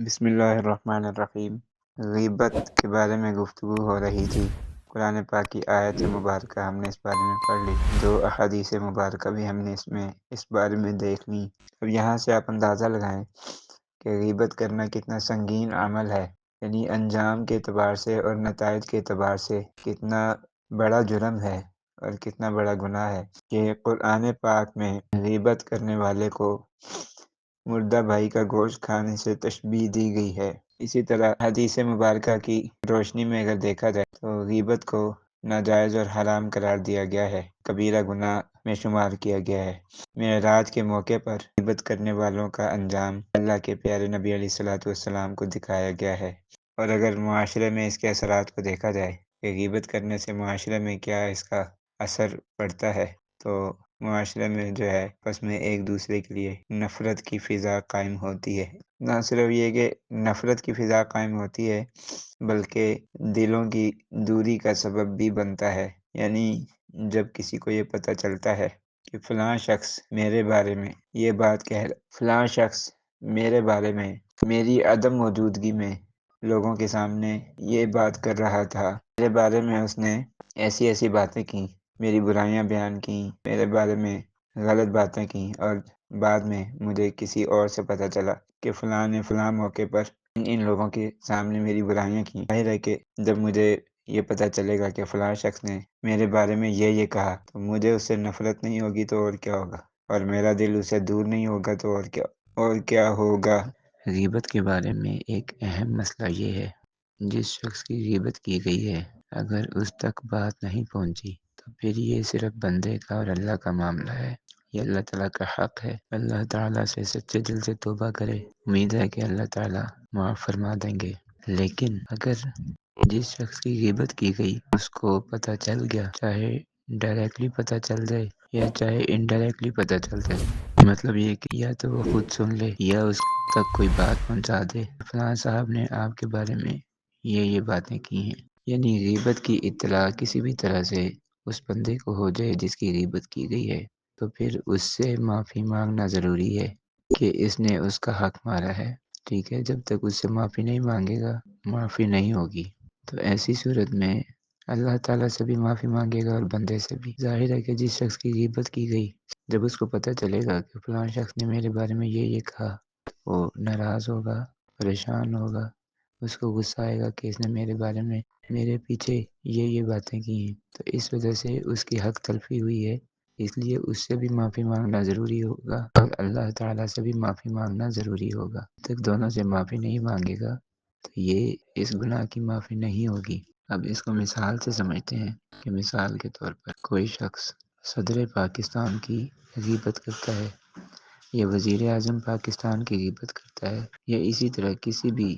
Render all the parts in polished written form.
بسم اللہ الرحمن الرحیم۔ غیبت کے بارے میں گفتگو ہو رہی تھی۔ قرآن پاک کی آیت مبارکہ ہم نے اس بارے میں پڑھ لی، 2 احادیث مبارکہ بھی ہم نے اس بارے میں دیکھ لی۔ اب یہاں سے آپ اندازہ لگائیں کہ غیبت کرنا کتنا سنگین عمل ہے، یعنی انجام کے اعتبار سے اور نتائج کے اعتبار سے کتنا بڑا جرم ہے اور کتنا بڑا گناہ ہے کہ قرآن پاک میں غیبت کرنے والے کو مردہ بھائی کا گوشت کھانے سے تشبیہ دی گئی ہے۔ اسی طرح حدیث مبارکہ کی روشنی میں اگر دیکھا جائے تو غیبت کو ناجائز اور حرام قرار دیا گیا ہے، کبیرہ گناہ میں شمار کیا گیا ہے۔ معراج کے موقع پر غیبت کرنے والوں کا انجام اللہ کے پیارے نبی علیہ الصلوۃ والسلام کو دکھایا گیا ہے۔ اور اگر معاشرے میں اس کے اثرات کو دیکھا جائے کہ غیبت کرنے سے معاشرے میں کیا اس کا اثر پڑتا ہے، تو معاشرے میں جو ہے آپس میں ایک دوسرے کے لیے نفرت کی فضا قائم ہوتی ہے۔ نہ صرف یہ کہ نفرت کی فضا قائم ہوتی ہے بلکہ دلوں کی دوری کا سبب بھی بنتا ہے۔ یعنی جب کسی کو یہ پتہ چلتا ہے کہ فلاں شخص میرے بارے میں یہ بات فلاں شخص میرے بارے میں میری عدم موجودگی میں لوگوں کے سامنے یہ بات کر رہا تھا، میرے بارے میں اس نے ایسی ایسی باتیں کی، میری برائیاں بیان کی، میرے بارے میں غلط باتیں کی، اور بعد میں مجھے کسی اور سے پتہ چلا کہ فلاں نے فلاں موقع پر ان لوگوں کے سامنے میری برائیاں کی۔ ظاہر ہے کہ جب مجھے یہ پتہ چلے گا کہ فلاں شخص نے میرے بارے میں یہ کہا تو مجھے اس سے نفرت نہیں ہوگی تو اور کیا ہوگا، اور میرا دل اس سے دور نہیں ہوگا تو اور کیا ہوگا۔ غیبت کے بارے میں ایک اہم مسئلہ یہ ہے، جس شخص کی غیبت کی گئی ہے اگر اس تک بات نہیں پہنچی تو پھر یہ صرف بندے کا اور اللہ کا معاملہ ہے۔ یہ اللہ تعالیٰ کا حق ہے۔ اللہ تعالیٰ سے سچے دل سے توبہ کرے، امید ہے کہ اللہ تعالیٰ معاف فرما دیں گے۔ لیکن اگر جس شخص کی غیبت کی گئی اس کو پتہ چل گیا، چاہے ڈائریکٹلی پتہ چل جائے یا چاہے انڈائریکٹلی پتہ چل جائے، مطلب یہ کہ یا تو وہ خود سن لے یا اس تک کوئی بات پہنچا دے، فلاں صاحب نے آپ کے بارے میں یہ باتیں کی ہیں، یعنی غیبت کی اطلاع کسی بھی طرح سے اس بندے کو ہو جائے جس کی غیبت کی گئی ہے، تو پھر اس سے معافی مانگنا ضروری ہے کہ اس نے اس کا حق مارا ہے۔ ٹھیک ہے، جب تک اس سے معافی نہیں مانگے گا معافی نہیں ہوگی۔ تو ایسی صورت میں اللہ تعالیٰ سے بھی معافی مانگے گا اور بندے سے بھی۔ ظاہر ہے کہ جس شخص کی غیبت کی گئی، جب اس کو پتہ چلے گا کہ فلاں شخص نے میرے بارے میں یہ کہا، وہ ناراض ہوگا، پریشان ہوگا، اس کو غصہ آئے گا کہ اس نے میرے بارے میں میرے پیچھے یہ باتیں کی ہیں، تو اس وجہ سے اس کی حق تلفی ہوئی ہے، اس لیے اس سے بھی معافی مانگنا ضروری ہوگا اور اللہ تعالیٰ سے بھی معافی مانگنا ضروری ہوگا۔ جب تک دونوں سے معافی نہیں مانگے گا تو یہ اس گناہ کی معافی نہیں ہوگی۔ اب اس کو مثال سے سمجھتے ہیں کہ مثال کے طور پر کوئی شخص صدر پاکستان کی غیبت کرتا ہے یا وزیر اعظم پاکستان کی غیبت کرتا ہے یا اسی طرح کسی بھی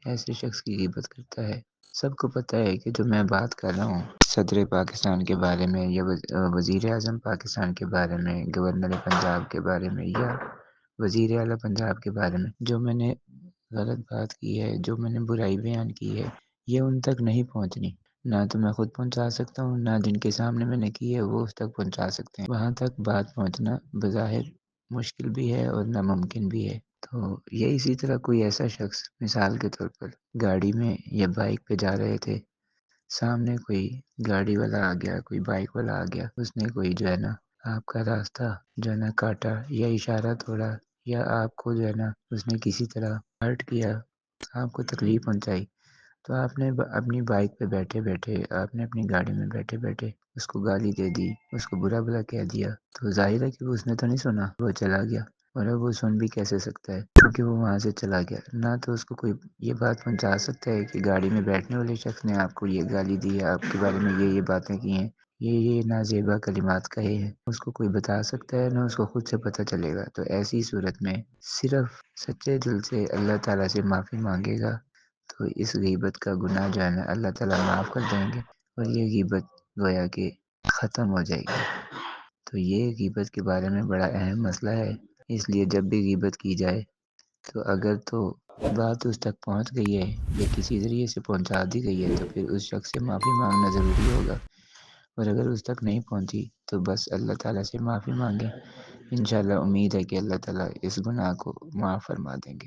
ایسے شخص کی غیبت کرتا ہے، سب کو پتہ ہے کہ جو میں بات کر رہا ہوں صدر پاکستان کے بارے میں یا وزیر اعظم پاکستان کے بارے میں، گورنر پنجاب کے بارے میں یا وزیر اعلیٰ پنجاب کے بارے میں، جو میں نے غلط بات کی ہے، جو میں نے برائی بیان کی ہے، یہ ان تک نہیں پہنچنی۔ نہ تو میں خود پہنچا سکتا ہوں، نہ جن کے سامنے میں نے کی ہے وہ اس تک پہنچا سکتے ہیں۔ وہاں تک بات پہنچنا بظاہر مشکل بھی ہے اور ناممکن بھی ہے۔ تو یہ اسی طرح کوئی ایسا شخص مثال کے طور پر گاڑی میں یا بائک پہ جا رہے تھے، سامنے کوئی گاڑی والا آ گیا، کوئی بائک والا آ گیا، اس نے کوئی جو ہے نا آپ کا راستہ جو ہے نا کاٹا یا اشارہ توڑا یا آپ کو جو ہے نا اس نے کسی طرح ہرٹ کیا، آپ کو تکلیف پہنچائی، تو آپ نے اپنی بائک پہ بیٹھے بیٹھے، آپ نے اپنی گاڑی میں بیٹھے بیٹھے اس کو گالی دے دی، اس کو برا بھلا کہہ دیا، تو ظاہر ہے کہ اس نے تو نہیں سنا، وہ چلا گیا، اور اب وہ سن بھی کیسے سکتا ہے کیونکہ وہ وہاں سے چلا گیا۔ نہ تو اس کو کوئی یہ بات پہنچا سکتا ہے کہ گاڑی میں بیٹھنے والے شخص نے آپ کو یہ گالی دی ہے، آپ کے بارے میں یہ باتیں کی ہیں، یہ نازیبا کلمات کہے ہیں، اس کو کوئی بتا سکتا ہے، نہ اس کو خود سے پتہ چلے گا۔ تو ایسی صورت میں صرف سچے دل سے اللہ تعالیٰ سے معافی مانگے گا تو اس غیبت کا گناہ جو ہے نا اللہ تعالیٰ معاف کر دیں گے اور یہ غیبت گویا کہ ختم ہو جائے گی۔ تو یہ غیبت کے بارے میں بڑا اہم مسئلہ ہے، اس لیے جب بھی غیبت کی جائے تو اگر تو بات اس تک پہنچ گئی ہے یا کسی ذریعے سے پہنچا دی گئی ہے تو پھر اس شخص سے معافی مانگنا ضروری ہوگا، اور اگر اس تک نہیں پہنچی تو بس اللہ تعالیٰ سے معافی مانگیں۔ انشاءاللہ امید ہے کہ اللہ تعالیٰ اس گناہ کو معاف فرما دیں گے۔